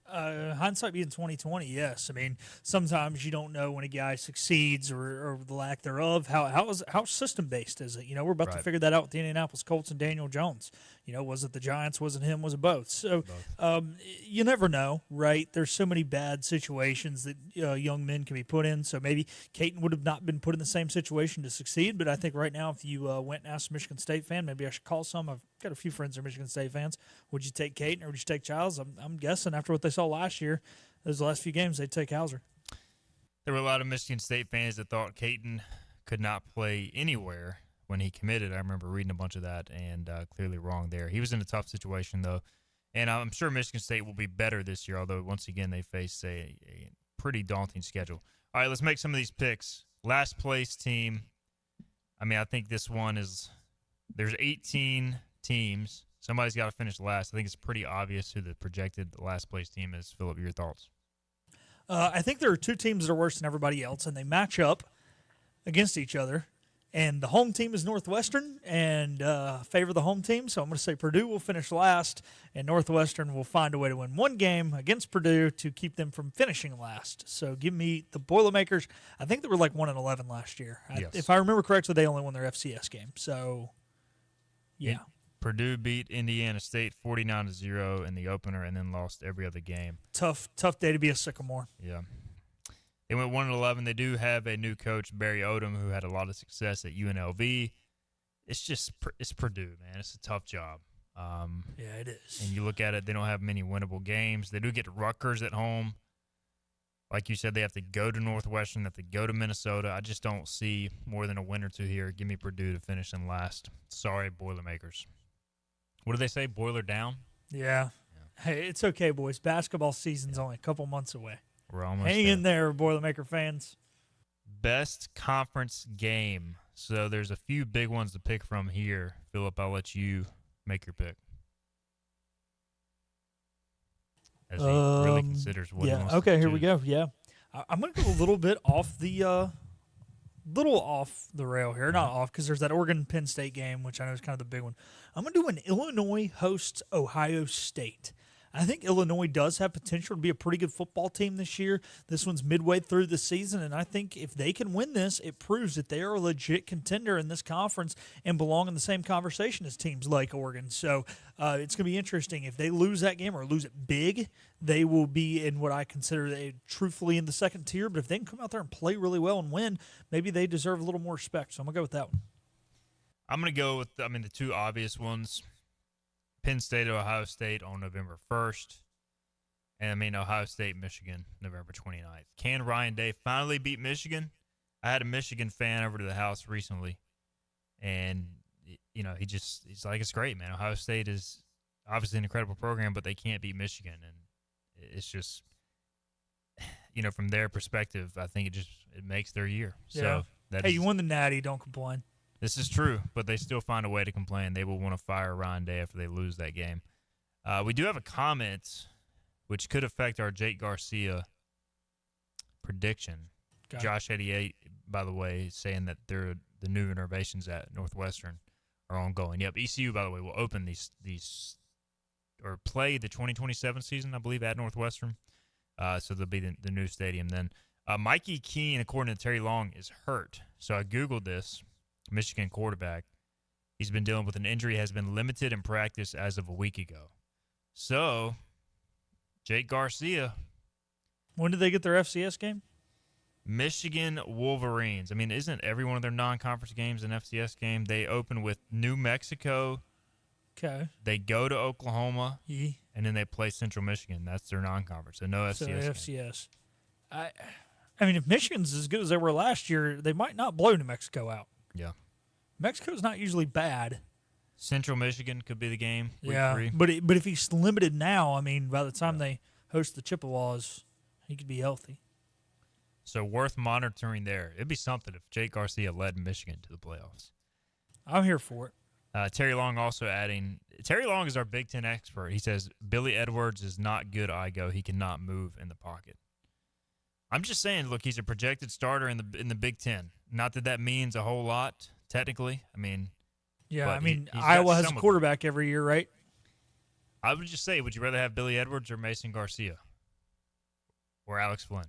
Hindsight being 2020, yes. I mean, sometimes you don't know when a guy succeeds or the lack thereof. How system based is it? You know, we're about to figure that out with the Indianapolis Colts and Daniel Jones. You know, was it the Giants? Was it him? Was it both? So you never know, right? There's so many bad situations that young men can be put in. So maybe Caton would have not been put in the same situation to succeed. But I think right now, if you went and asked a Michigan State fan, maybe I should call some. I've got a few friends who are Michigan State fans. Would you take Caton or would you take Childs? I'm guessing after what they saw last year, those last few games, they'd take Hauser. There were a lot of Michigan State fans that thought Caton could not play anywhere when he committed. I remember reading a bunch of that, and clearly wrong there. He was in a tough situation, though, and I'm sure Michigan State will be better this year, although once again they face a pretty daunting schedule. All right, let's make some of these picks. Last place team, I mean, I think this one is – there's 18 teams. Somebody's got to finish last. I think it's pretty obvious who the projected last place team is. Philip, your thoughts? I think there are 2 teams that are worse than everybody else, and they match up against each other. And the home team is Northwestern and favor the home team. So I'm going to say Purdue will finish last, and Northwestern will find a way to win one game against Purdue to keep them from finishing last. So give me the Boilermakers. I think they were like 1-11 last year. Yes. If I remember correctly, they only won their FCS game. So, yeah. Purdue beat Indiana State 49-0 in the opener and then lost every other game. Tough day to be a Sycamore. Yeah. They went 1-11. They do have a new coach, Barry Odom, who had a lot of success at UNLV. It's Purdue, man. It's a tough job. Yeah, it is. And you look at it, they don't have many winnable games. They do get Rutgers at home. Like you said, they have to go to Northwestern. They have to go to Minnesota. I just don't see more than a win or two here. Give me Purdue to finish in last. Sorry, Boilermakers. What do they say? Boiler down? Yeah. Hey, it's okay, boys. Basketball season's only a couple months away. We're almost Hang there. in there, Boilermaker fans. Best conference game. So there's a few big ones to pick from here. Philip, I'll let you make your pick. As he really considers what he wants to Okay, here choose. we go. Yeah. I'm going to go a little bit off the rail here. Not off, because there's that Oregon-Penn State game, which I know is kind of the big one. I'm going to do an Illinois hosts Ohio State. I think Illinois does have potential to be a pretty good football team this year. This one's midway through the season, and I think if they can win this, it proves that they are a legit contender in this conference and belong in the same conversation as teams like Oregon. So it's going to be interesting. If they lose that game or lose it big, they will be in what I consider truthfully in the second tier. But if they can come out there and play really well and win, maybe they deserve a little more respect. So I'm going to go with that one. I'm going to go with, the two obvious ones. Penn State or Ohio State on November 1st. And, Ohio State, Michigan, November 29th. Can Ryan Day finally beat Michigan? I had a Michigan fan over to the house recently. And, he's like, it's great, man. Ohio State is obviously an incredible program, but they can't beat Michigan. And it's just, from their perspective, I think it makes their year. Yeah. So you won the Natty. Don't complain. This is true, but they still find a way to complain. They will want to fire Ryan Day after they lose that game. We do have a comment which could affect our Jake Garcia prediction. Okay. Josh 88, by the way, saying that the new innovations at Northwestern are ongoing. Yep, ECU, by the way, will open these or play the 2027 season, I believe, at Northwestern. So they'll be the new stadium then. Mikey Keene, according to Terry Long, is hurt. So I Googled this. Michigan quarterback. He's been dealing with an injury, has been limited in practice as of a week ago. So, Jake Garcia. When did they get their FCS game? Michigan Wolverines. Isn't every one of their non-conference games an FCS game? They open with New Mexico. Okay. They go to Oklahoma. Yeah. And then they play Central Michigan. That's their non-conference. So, no FCS game. FCS. If Michigan's as good as they were last year, they might not blow New Mexico out. Yeah. Mexico's not usually bad. Central Michigan could be the game. Week 3. But if he's limited now, by the time they host the Chippewas, he could be healthy. So worth monitoring there. It'd be something if Jake Garcia led Michigan to the playoffs. I'm here for it. Terry Long also adding, Terry Long is our Big Ten expert. He says, Billy Edwards is not good, Igo. He cannot move in the pocket. I'm just saying, look, he's a projected starter in the Big Ten. Not that means a whole lot, technically. Iowa has a quarterback every year, right? I would just say, would you rather have Billy Edwards or Mason Garcia? Or Alex Flynn?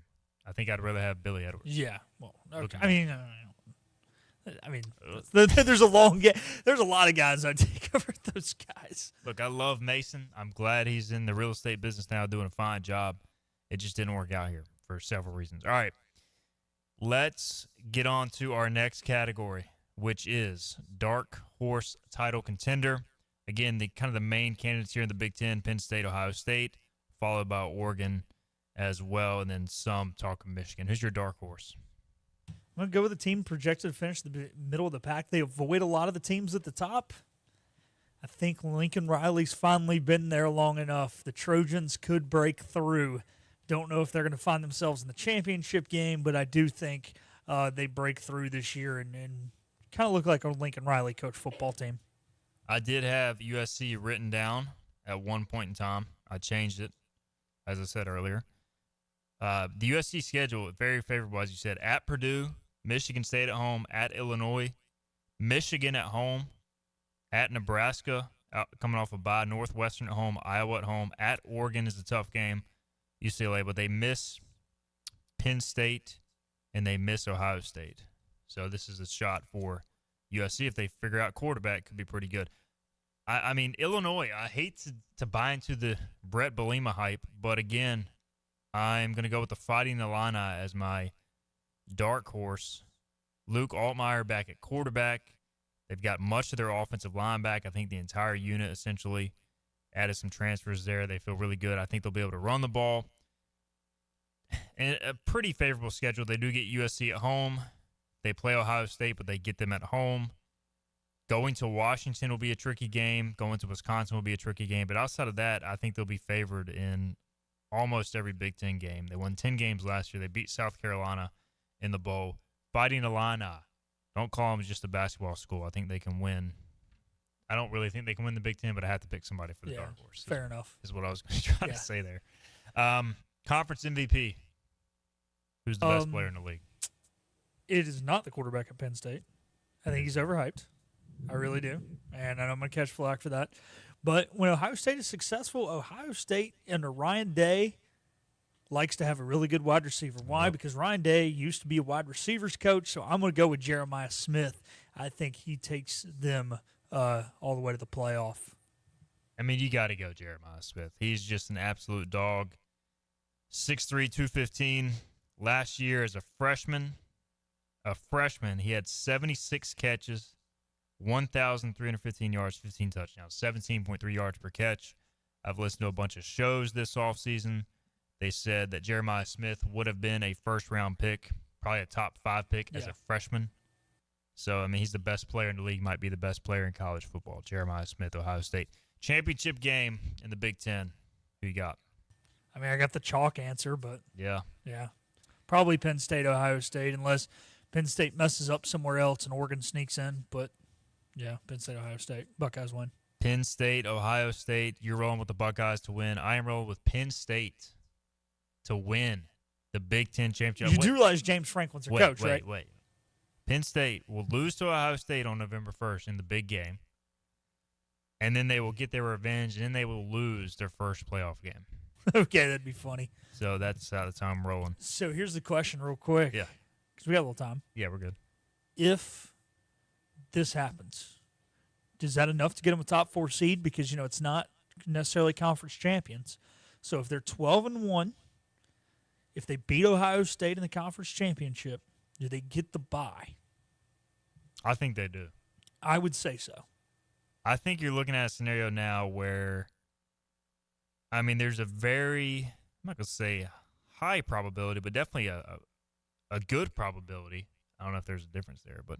I think I'd rather have Billy Edwards. Yeah. Well, okay. There's a lot of guys I'd take over those guys. Look, I love Mason. I'm glad he's in the real estate business now doing a fine job. It just didn't work out here for several reasons. All right. Let's get on to our next category, which is Dark Horse Title Contender. Again, the main candidates here in the Big Ten, Penn State, Ohio State, followed by Oregon as well, and then some talk of Michigan. Who's your dark horse? I'm going to go with the team projected to finish the middle of the pack. They avoid a lot of the teams at the top. I think Lincoln Riley's finally been there long enough. The Trojans could break through. Don't know if they're going to find themselves in the championship game, but I do think they break through this year and kind of look like a Lincoln Riley coach football team. I did have USC written down at one point in time. I changed it, as I said earlier. The USC schedule, very favorable, as you said, at Purdue, Michigan State at home, at Illinois, Michigan at home, at Nebraska, coming off a bye, Northwestern at home, Iowa at home, at Oregon is a tough game, UCLA, but they miss Penn State and they miss Ohio State. So this is a shot for USC. If they figure out quarterback, could be pretty good. Illinois, I hate to buy into the Brett Bielema hype, but again, I'm going to go with the Fighting Illini as my dark horse. Luke Altmaier back at quarterback. They've got much of their offensive line back. I think the entire unit essentially added some transfers there. They feel really good. I think they'll be able to run the ball. And a pretty favorable schedule. They do get USC at home. They play Ohio State, but they get them at home. Going to Washington will be a tricky game. Going to Wisconsin will be a tricky game. But outside of that, I think they'll be favored in almost every Big Ten game. They won 10 games last year. They beat South Carolina in the bowl. Fighting Illini. Don't call them just a basketball school. I think they can win. I don't really think they can win the Big Ten, but I have to pick somebody for the dark horse. Fair enough. Is what I was going to try to say there. Conference MVP. Who's the best player in the league? It is not the quarterback at Penn State. I think he's overhyped. I really do. And I know I'm going to catch flack for that. But when Ohio State is successful, Ohio State under Ryan Day likes to have a really good wide receiver. Why? Because Ryan Day used to be a wide receivers coach, so I'm going to go with Jeremiah Smith. I think he takes them all the way to the playoff. I mean, you got to go Jeremiah Smith. He's just an absolute dog. 6'3", 215. Last year as a freshman, he had 76 catches, 1,315 yards, 15 touchdowns, 17.3 yards per catch. I've listened to a bunch of shows this offseason. They said that Jeremiah Smith would have been a first-round pick, probably a top 5 pick as a freshman. So, I mean, he's the best player in the league, might be the best player in college football. Jeremiah Smith, Ohio State. Championship game in the Big Ten. Who you got? I mean, I got the chalk answer, but yeah. Probably Penn State, Ohio State, unless Penn State messes up somewhere else and Oregon sneaks in. But, yeah, Penn State, Ohio State. Buckeyes win. Penn State, Ohio State. You're rolling with the Buckeyes to win. I am rolling with Penn State to win the Big Ten championship. You do realize James Franklin's their coach, right? Wait. Penn State will lose to Ohio State on November 1st in the big game, and then they will get their revenge, and then they will lose their first playoff game. Okay, that'd be funny. So that's how I'm rolling. So here's the question real quick. Yeah. Because we got a little time. Yeah, we're good. If this happens, is that enough to get them a top 4 seed? Because, it's not necessarily conference champions. So if they're 12-1, if they beat Ohio State in the conference championship, do they get the bye? I think they do. I would say so. I think you're looking at a scenario now where, I mean, there's a very, I'm not going to say high probability, but definitely a good probability. I don't know if there's a difference there, but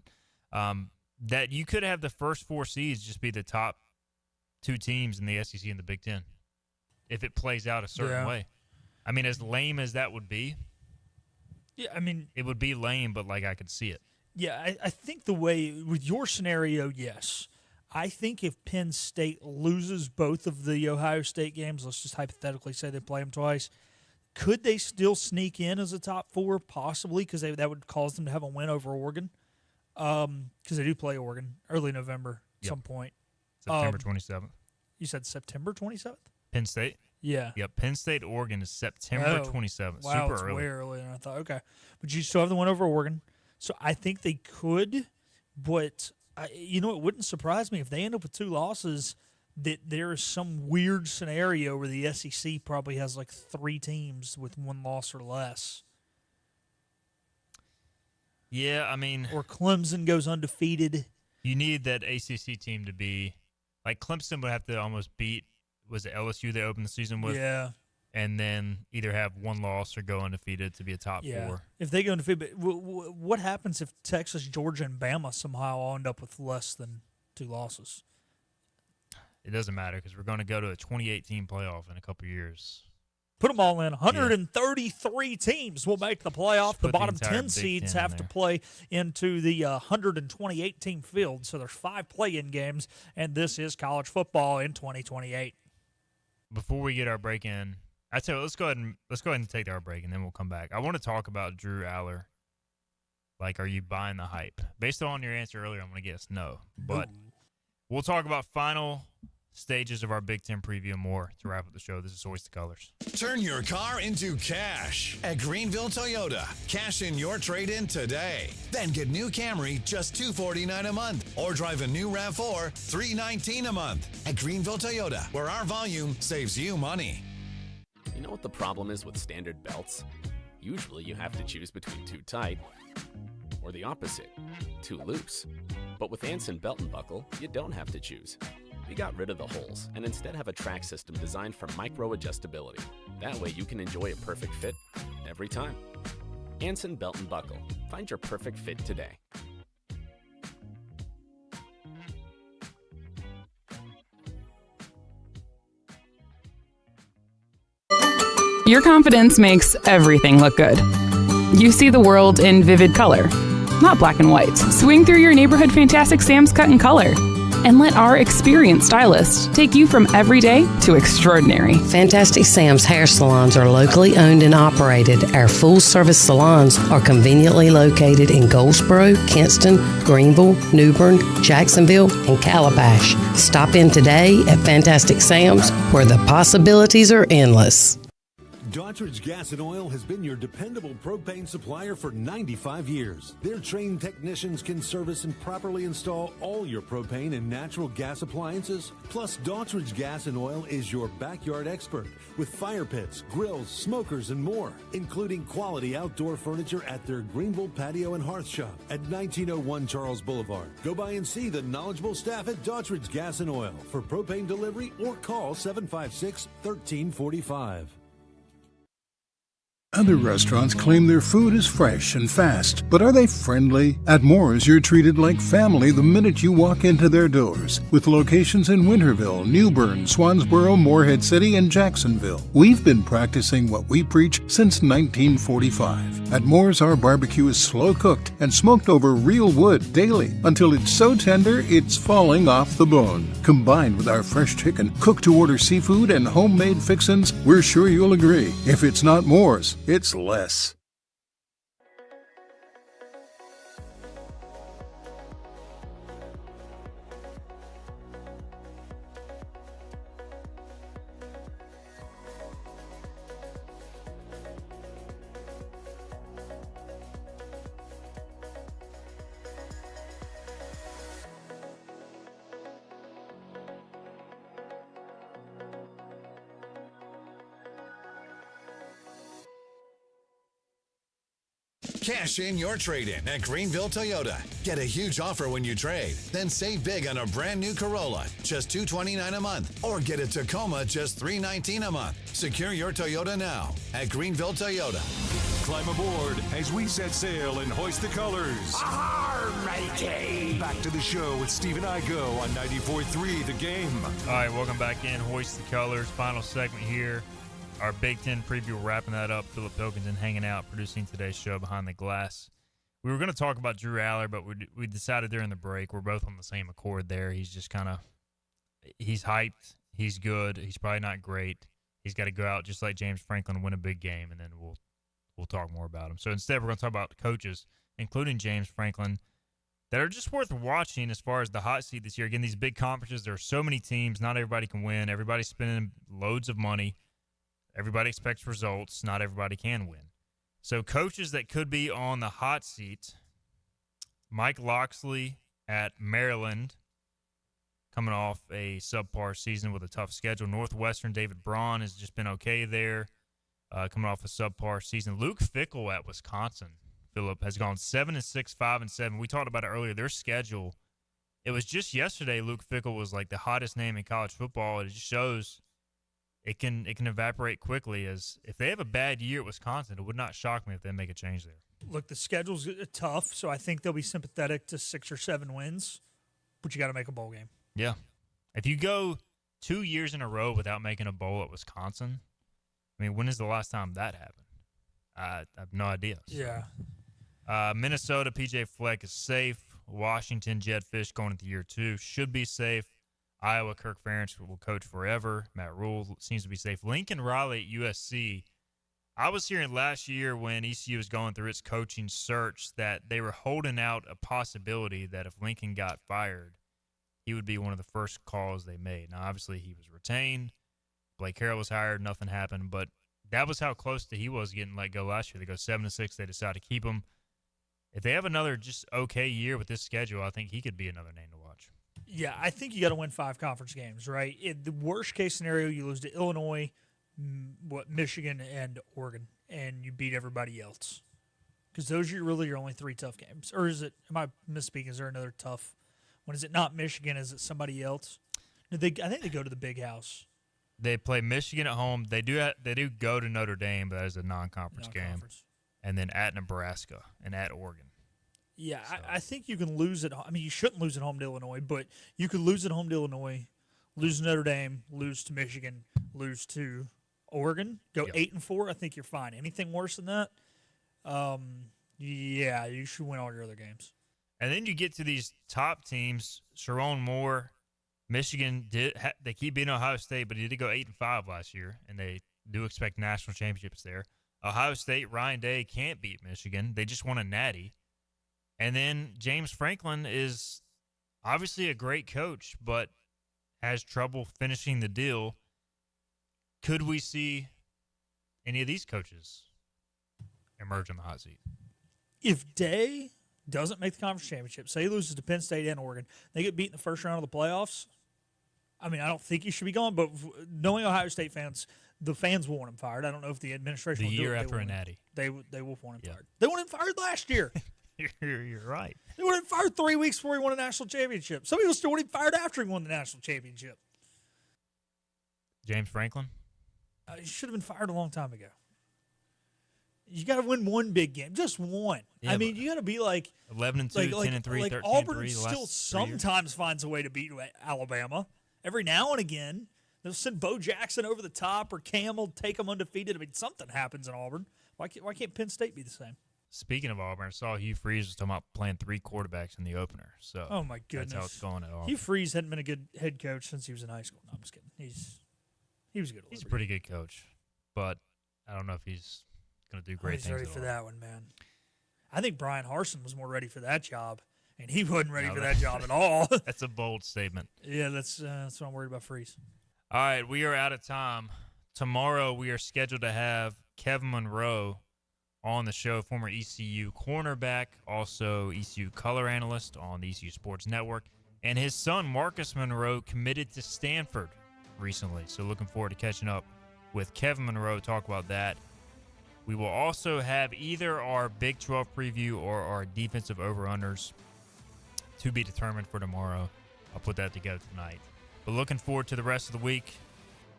that you could have the first 4 seeds just be the top 2 teams in the SEC and the Big Ten if it plays out a certain way. I mean, as lame as that would be, yeah, I mean, it would be lame, but I could see it. Yeah, I think the way, with your scenario, yes. I think if Penn State loses both of the Ohio State games, let's just hypothetically say they play them twice, could they still sneak in as a top 4? Possibly, because that would cause them to have a win over Oregon. Because they do play Oregon early November at some point. September 27th. You said September 27th? Penn State? Yeah. Yep, Penn State, Oregon is September 27th. Wow, super it's early. way earlier than I thought. Okay. But you still have the one over Oregon. So I think they could, but it wouldn't surprise me if they end up with 2 losses, that there is some weird scenario where the SEC probably has 3 teams with 1 loss or less. Yeah, I mean. Or Clemson goes undefeated. You need that ACC team to be, Clemson would have to almost beat, was it LSU they opened the season with? Yeah. And then either have 1 loss or go undefeated to be a top 4. If they go undefeated, what happens if Texas, Georgia, and Bama somehow all end up with less than 2 losses? It doesn't matter because we're going to go to a 2018 playoff in a couple years. Put them all in. 133 teams will make the playoff. The bottom 10 seeds have to play into the 128-team field. So there's 5 play-in games, and this is college football in 2028. Before we get our break in, I tell you, let's go ahead and take our break, and then we'll come back. I want to talk about Drew Aller. Are you buying the hype? Based on your answer earlier, I'm going to guess no. But we'll talk about final stages of our Big Ten preview and more to wrap up the show. This is Hoist the Colors. Turn your car into cash at Greenville Toyota. Cash in your trade-in today. Then get new Camry just $249 a month, or drive a new RAV4 $319 a month at Greenville Toyota, where our volume saves you money. You know what the problem is with standard belts? Usually you have to choose between too tight or the opposite, too loose. But with Anson Belt and Buckle, you don't have to choose. We got rid of the holes and instead have a track system designed for micro-adjustability. That way you can enjoy a perfect fit every time. Anson Belt and Buckle. Find your perfect fit today. Your confidence makes everything look good. You see the world in vivid color, not black and white. Swing through your neighborhood Fantastic Sam's Cut in color and let our experienced stylists take you from everyday to extraordinary. Fantastic Sam's hair salons are locally owned and operated. Our full-service salons are conveniently located in Goldsboro, Kinston, Greenville, New Bern, Jacksonville, and Calabash. Stop in today at Fantastic Sam's, where the possibilities are endless. Daughtridge Gas and Oil has been your dependable propane supplier for 95 years. Their trained technicians can service and properly install all your propane and natural gas appliances. Plus, Daughtridge Gas and Oil is your backyard expert with fire pits, grills, smokers, and more, including quality outdoor furniture at their Greenville Patio and Hearth Shop at 1901 Charles Boulevard. Go by and see the knowledgeable staff at Daughtridge Gas and Oil for propane delivery or call 756-1345. Other restaurants claim their food is fresh and fast, but are they friendly? At Moore's, you're treated like family the minute you walk into their doors. With locations in Winterville, New Bern, Swansboro, Morehead City, and Jacksonville. We've been practicing what we preach since 1945. At Moore's, our barbecue is slow cooked and smoked over real wood daily until it's so tender it's falling off the bone. Combined with our fresh chicken, cooked to order seafood, and homemade fixins, we're sure you'll agree. If it's not Moore's, it's less. Cash in your trade-in at Greenville Toyota. Get a huge offer when you trade. Then save big on a brand new Corolla, just $229 a month. Or get a Tacoma, just $319 a month. Secure your Toyota now at Greenville Toyota. Climb aboard as we set sail and hoist the colors. Arr, matey! Back to the show with Steve and Igo on 94.3 The Game. All right, welcome back in. Hoist the Colors. Final segment here. Our Big Ten preview, wrapping that up. Philip Pilkington hanging out, producing today's show behind the glass. We were going to talk about Drew Aller, but we decided during the break we're both on the same accord there. He's just he's hyped. He's good. He's probably not great. He's got to go out just like James Franklin and win a big game, and then we'll talk more about him. So instead, we're going to talk about coaches, including James Franklin, that are just worth watching as far as the hot seat this year. Again, these big conferences, there are so many teams. Not everybody can win. Everybody's spending loads of money. Everybody expects results. Not everybody can win. So coaches that could be on the hot seat, Mike Loxley at Maryland, coming off a subpar season with a tough schedule. Northwestern, David Braun has just been okay there, coming off a subpar season. Luke Fickell at Wisconsin, Philip, has gone 7-6, 5-7. We talked about it earlier. Their schedule, it was just yesterday Luke Fickell was like the hottest name in college football. It just shows it can evaporate quickly. As if they have a bad year at Wisconsin, it would not shock me if they make a change there. Look, the schedule's tough, so I think they'll be sympathetic to 6 or 7 wins, but you got to make a bowl game. Yeah. If you go 2 years in a row without making a bowl at Wisconsin, I mean, when is the last time that happened? I have no idea. Yeah. Minnesota, PJ Fleck is safe. Washington, Jed Fish going into year 2 should be safe. Iowa, Kirk Ferentz will coach forever. Matt Rule seems to be safe. Lincoln Riley at USC. I was hearing last year when ECU was going through its coaching search that they were holding out a possibility that if Lincoln got fired, he would be one of the first calls they made. Now, obviously, he was retained. Blake Harrell was hired. Nothing happened. But that was how close to he was getting let go last year. They go 7-6. They decide to keep him. If they have another just okay year with this schedule, I think he could be another name to watch. Yeah, I think you got to win 5 conference games, right? In the worst case scenario, you lose to Illinois, Michigan, and Oregon, and you beat everybody else. Because those are really your only 3 tough games. Or is it, am I misspeaking, is there another tough one? Is it not Michigan? Is it somebody else? I think they go to the Big House. They play Michigan at home. They do go to Notre Dame, but that is a non-conference game. And then at Nebraska and at Oregon. Yeah, so. I think you can lose at home. I mean, you shouldn't lose at home to Illinois, but you could lose at home to Illinois, lose to Notre Dame, lose to Michigan, lose to Oregon, go 8-4. I think you're fine. Anything worse than that, yeah, you should win all your other games. And then you get to these top teams. Sharon Moore Michigan they keep beating Ohio State, but he did go 8-5 last year, and they do expect national championships there. Ohio State, Ryan Day can't beat Michigan. They just won a natty. And then James Franklin is obviously a great coach, but has trouble finishing the deal. Could we see any of these coaches emerge on the hot seat? If Day doesn't make the conference championship, say he loses to Penn State and Oregon, they get beat in the first round of the playoffs, I mean, I don't think he should be gone, but knowing Ohio State fans, the fans will want him fired. I don't know if the administration will do it. The year after a natty. They will want him fired. They want him fired last year. You're right. They want him fired 3 weeks before he won a national championship. Some people still want him fired after he won the national championship. James Franklin? He should have been fired a long time ago. You got to win one big game, just one. Yeah, I mean, you got to be like 11-2, 10-3, 13-3. Auburn still sometimes finds a way to beat Alabama. Every now and again, they'll send Bo Jackson over the top, or Cam will take them undefeated. I mean, something happens in Auburn. Why can't Penn State be the same? Speaking of Auburn, I saw Hugh Freeze was talking about playing 3 quarterbacks in the opener. So oh my goodness, that's how it's going at Auburn. Hugh Freeze hadn't been a good head coach since he was in high school. No, I'm just kidding. He was good. He's a pretty good coach, but I don't know if he's going to do great things. He's ready for that one, man. I think Brian Harsin was more ready for that job, and he wasn't ready for that job at all. That's a bold statement. Yeah, that's what I'm worried about. Freeze. All right, we are out of time. Tomorrow we are scheduled to have Kevin Monroe on the show, former ECU cornerback, also ECU color analyst on the ECU Sports Network, and his son Marcus Monroe committed to Stanford recently. So looking forward to catching up with Kevin Monroe, talk about that. We will also have either our Big 12 preview or our defensive over-unders to be determined for tomorrow. I'll put that together tonight. But looking forward to the rest of the week.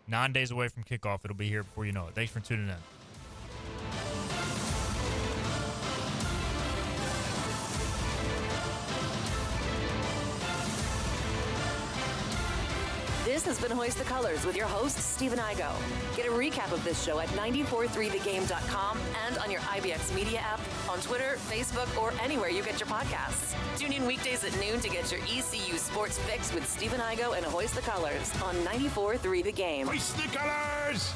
9 days away from kickoff. It'll be here before you know it. Thanks for tuning in. This has been Hoist the Colors with your host, Stephen Igo. Get a recap of this show at 943thegame.com and on your IBX Media app, on Twitter, Facebook, or anywhere you get your podcasts. Tune in weekdays at noon to get your ECU sports fix with Stephen Igo and Hoist the Colors on 943 The Game. Hoist the Colors!